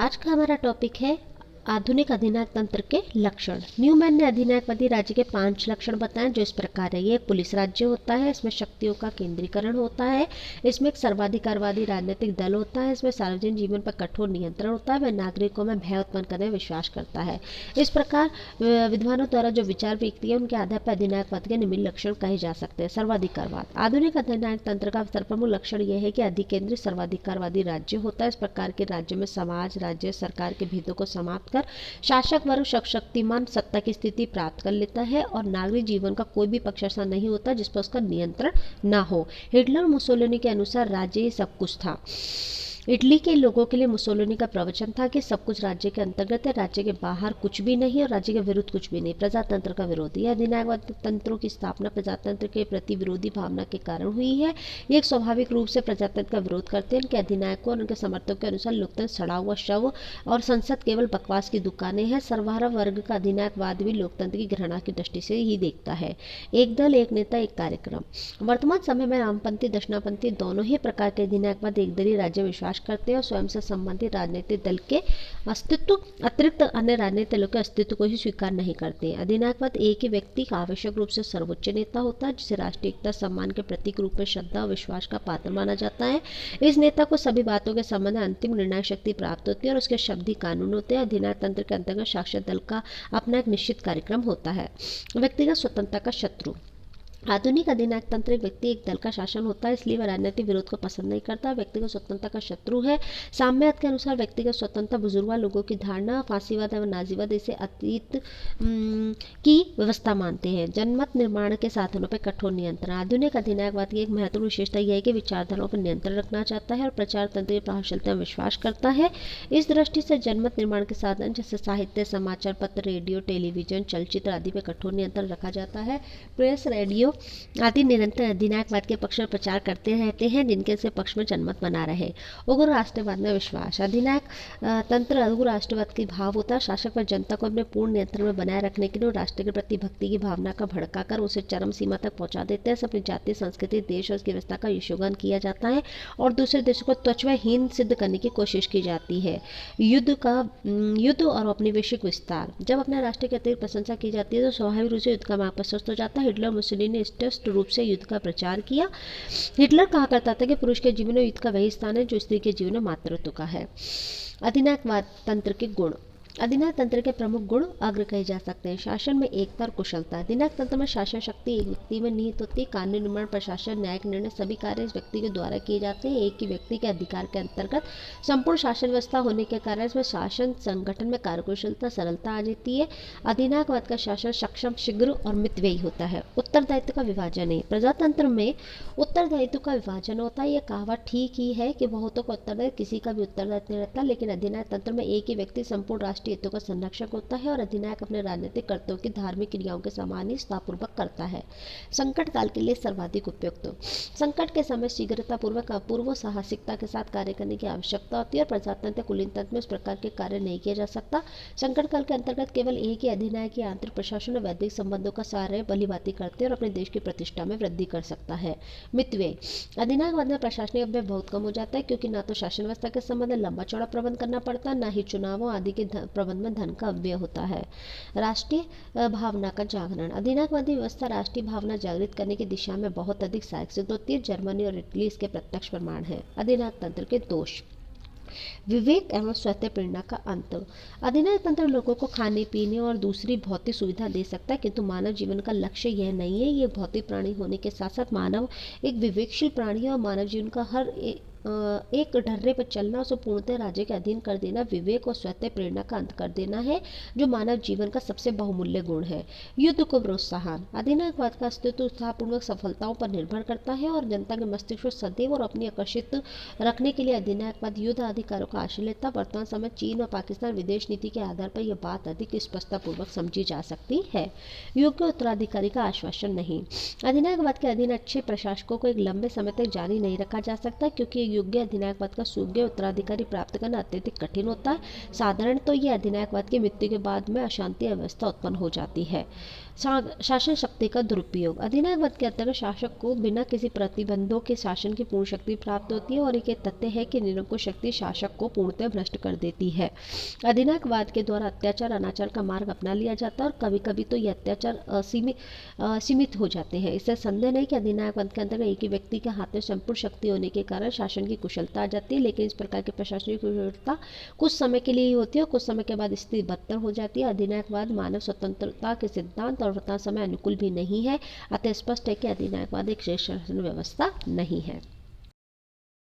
आज का हमारा टॉपिक है आधुनिक अधिनायक तंत्र के लक्षण। न्यूमैन ने अधिनायकवादी राज्य के 5 लक्षण बताए जो इस प्रकार है। ये एक पुलिस राज्य होता है, इसमें शक्तियों का केंद्रीकरण होता है, इसमें एक सर्वाधिकारवादी राजनीतिक दल होता है, इसमें सार्वजनिक जीवन पर कठोर नियंत्रण होता है, वह नागरिकों में भय उत्पन्न करने में विश्वास करता है। इस प्रकार विद्वानों द्वारा जो विचार व्यक्त किए उनके आधार पर अधिनायकवाद के निम्न लक्षण कहे जा सकते हैं। सर्वाधिकारवाद। आधुनिक अधिनायक तंत्र का सर्वप्रमुख लक्षण यह है कि अधिकेंद्रित सर्वाधिकारवादी राज्य होता है। इस प्रकार के राज्य में समाज, राज्य सरकार के भेदों को समाप्त कर शासक वर्ग शक्तिमान सत्ता की स्थिति प्राप्त कर लेता है और नागरिक जीवन का कोई भी पक्ष ऐसा नहीं होता जिस पर उसका नियंत्रण ना हो। हिटलर मुसोलिनी के अनुसार राज्य ही सब कुछ था। इटली के लोगों के लिए मुसोलिनी का प्रवचन था कि सब कुछ राज्य के अंतर्गत है, राज्य के बाहर कुछ भी नहीं और राज्य के विरुद्ध कुछ भी नहीं। प्रजातंत्र का विरोध। यह अधिनायकवादी तंत्रों की स्थापना प्रजातंत्र के प्रति विरोधी भावना के कारण हुई है। ये एक स्वाभाविक रूप से प्रजातंत्र का विरोध करते हैं। इनके अधिनायकों और उनके समर्थकों के अनुसार लोकतंत्र सड़ा हुआ शव और संसद केवल बकवास की दुकानें हैं। सर्वहारा वर्ग का अधिनायकवाद भी लोकतंत्र की घृणा की दृष्टि से ही देखता है। एक दल, एक नेता, एक कार्यक्रम। वर्तमान समय में वामपंथी दक्षिणापंथी दोनों ही प्रकार के अधिनायकवाद एक दलीय राज्य विश्वास करते हैं और स्वयं से संबंधित राजनीतिक दल के अस्तित्व अतिरिक्त अन्य राजनीतिक दलों के अस्तित्व को ही स्वीकार नहीं करते। अधिनायकवाद एक ही व्यक्ति का आवश्यक रूप से सर्वोच्च नेता होता है जिसे राष्ट्रीय एकता सम्मान के प्रतीक रूप में श्रद्धा और विश्वास का पात्र माना जाता है। इस नेता को सभी बातों के संबंध में अंतिम निर्णायक शक्ति प्राप्त होती है और उसके शब्द ही कानून होते हैं। अधिनायक तंत्र के अंतर्गत शासक दल का अपना एक निश्चित कार्यक्रम होता है। व्यक्तिगत स्वतंत्रता का शत्रु। आधुनिक अधिनायक तंत्र एक व्यक्ति एक दल का शासन होता है, इसलिए वह राजनीतिक विरोध को पसंद नहीं करता। व्यक्तिगत स्वतंत्रता का शत्रु है। साम्यवाद के अनुसार व्यक्तिगत स्वतंत्रता बुजुर्गवां लोगों की धारणा, फांसीवाद एवं नाजीवाद इसे अतीत की व्यवस्था मानते हैं। जनमत निर्माण के साधनों पर कठोर नियंत्रण। आधुनिक अधिनायकवाद की एक महत्वपूर्ण विशेषता यह है कि विचारधाराओं पर नियंत्रण रखना चाहता है और प्रचार तंत्र की प्रभावशीलता में विश्वास करता है। इस दृष्टि से जनमत निर्माण के साधन जैसे साहित्य, समाचार पत्र, रेडियो, टेलीविजन, चलचित्र आदि पर कठोर नियंत्रण रखा जाता है। प्रेस, रेडियो आदि निरंतर अधिनायकवाद के पक्ष में प्रचार करते रहते हैं जिनके से पक्ष में जनमत बना रहे। उग्र राष्ट्रवाद में विश्वास। अधिनायक तंत्र उग्र राष्ट्रवाद की भाव होता है। शासक व जनता को अपने पूर्ण नियंत्रण में बनाए रखने के लिए राष्ट्र के प्रति भक्ति की भावना का भड़काकर उसे चरम सीमा तक पहुंचा देते हैं। अपनी जाति, संस्कृति, देश और उसकी व्यवस्था का यशोगान किया जाता है और दूसरे देशों को तुच्छ व हीन सिद्ध करने की कोशिश की जाती है। युद्ध और औपनिवेशिक विस्तार। जब अपने राष्ट्र की अतिरिक्त प्रशंसा की जाती है तो स्वाभाविक रूप से युद्ध का मार्ग प्रशस्त हो जाता है। हिटलर मुसोलिनी ने स्पष्ट रूप से युद्ध का प्रचार किया। हिटलर कहा करता था कि पुरुष के जीवन में युद्ध का वही स्थान है जो स्त्री के जीवन में मातृत्व का है। अधिनायकवाद तंत्र के गुण। अधिनायक तंत्र के प्रमुख गुण अग्र कहे जा सकते हैं। शासन में एकता और कुशलता। अधिनायक तंत्र में शासन शक्ति एक व्यक्ति में निहित होती है। कानून निर्माण, प्रशासन, न्यायिक निर्णय सभी कार्य इस व्यक्ति के द्वारा किए जाते हैं। एक ही व्यक्ति के अधिकार के अंतर्गत संपूर्ण शासन व्यवस्था होने के कारण इसमें शासन संगठन में कार्यकुशलता, सरलता आ जाती है। अधिनायकवाद का शासन सक्षम, शीघ्र और मितव्ययी होता है। उत्तरदायित्व का विभाजन है। प्रजातंत्र में उत्तरदायित्व का विभाजन होता है। यह कहावत ठीक ही है कि बहुतों का उत्तरदायित्व, किसी का भी उत्तरदायित्व नहीं रहता, लेकिन अधिनायक तंत्र में एक ही व्यक्ति संपूर्ण राष्ट्रीय हितों का संरक्षक होता है और अधिनायक अपने राजनीतिक कर्तव्यों की धार्मिक क्रियाओं के समान ही स्थापूर्वक करता है। संकट काल के लिए सर्वाधिक उपयुक्त। संकट के समय शीघ्रता पूर्वक अपूर्व साहसिकता के साथ कार्य करने की आवश्यकता होती है और प्रजातंत्र कुलीन तंत्र में इस प्रकार के कार्य नहीं किया जा सकता। संकट काल के अंतर्गत केवल एक ही अधिनायक ही आंतरिक प्रशासन और वैदिक संबंधों का सहारा भलीभांति करते हैं और अपने देश की प्रतिष्ठा में वृद्धि कर सकता है। मितव्ययी। अधिनायकवाद में प्रशासनिक व्यय बहुत कम हो जाता है क्योंकि ना तो शासन व्यवस्था के संबंध में लंबा चौड़ा प्रबंध करना पड़ता है, ना ही चुनावों आदि के प्रबंध में धन का व्यय होता है। राष्ट्रीय भावना का जागरण। अधिनायकवादी व्यवस्था राष्ट्रीय भावना जागृत करने की दिशा में बहुत अधिक सहायक सिद्ध होती है। जर्मनी और इटली इसके प्रत्यक्ष प्रमाण है। अधिनायक तंत्र के दोष। विवेक एवं स्वतः प्रेरणा का अंत। अधिनायक तंत्र लोगों को खाने पीने और दूसरी भौतिक सुविधा दे सकता है किंतु मानव जीवन का लक्ष्य यह नहीं है। ये भौतिक प्राणी होने के साथ साथ मानव एक विवेकशील प्राणी है और मानव जीवन का हर एक ढर्रे पर चलना, उसे पूर्णतः राज्य के अधीन कर देना, विवेक और स्वतः प्रेरणा का अंत कर देना है जो मानव जीवन का सबसे बहुमूल्य गुण है। युद्ध को प्रोत्साहन। अधिनायकवाद का अस्तित्व उत्साहपूर्वक सफलताओं पर निर्भर करता है और जनता के मस्तिष्क को सदैव और अपनी आकर्षित रखने के लिए अधिनायकवाद युद्ध अधिकारों का आश्रय लेता। वर्तमान समय चीन और पाकिस्तान विदेश नीति के आधार पर यह बात अधिक स्पष्टतापूर्वक समझी जा सकती है। योग्य उत्तराधिकारी का आश्वासन नहीं। अधिनायकवाद के अधीन अच्छे प्रशासकों को एक लंबे समय तक जारी नहीं रखा जा सकता क्योंकि योग्य अधिनायकवाद का सुयोग्य उत्तराधिकारी प्राप्त करना अत्यधिक कठिन होता है। साधारण तो ये अधिनायकवाद की मृत्यु के बाद में अशांति अवस्था उत्पन्न हो जाती है। शासन शक्ति का दुरुपयोग। अधिनायकवाद के अंतर्गत शासक को बिना किसी प्रतिबंधों के शासन की पूर्ण शक्ति प्राप्त होती है और एक तथ्य है कि निरंकुश शक्ति शासक को पूर्णतः भ्रष्ट कर देती है। अधिनायकवाद के द्वारा अत्याचार अनाचार का मार्ग अपना लिया जाता है और कभी कभी तो ये अत्याचार सीमित हो जाते हैं। इससे संदेह नहीं कि अधिनायकवाद के अंतर्गत एक ही व्यक्ति के हाथ में संपूर्ण शक्ति होने के कारण शासन की कुशलता आ जाती है, लेकिन इस प्रकार की प्रशासनिक कुशलता कुछ समय के लिए ही होती है और कुछ समय के बाद स्थिति बदतर हो जाती है। अधिनायकवाद मानव स्वतंत्रता के सिद्धांत और वर्तमान समय अनुकूल भी नहीं है, अतः स्पष्ट है कि अधिनायकवाद एक श्रेष्ठ शासन व्यवस्था नहीं है।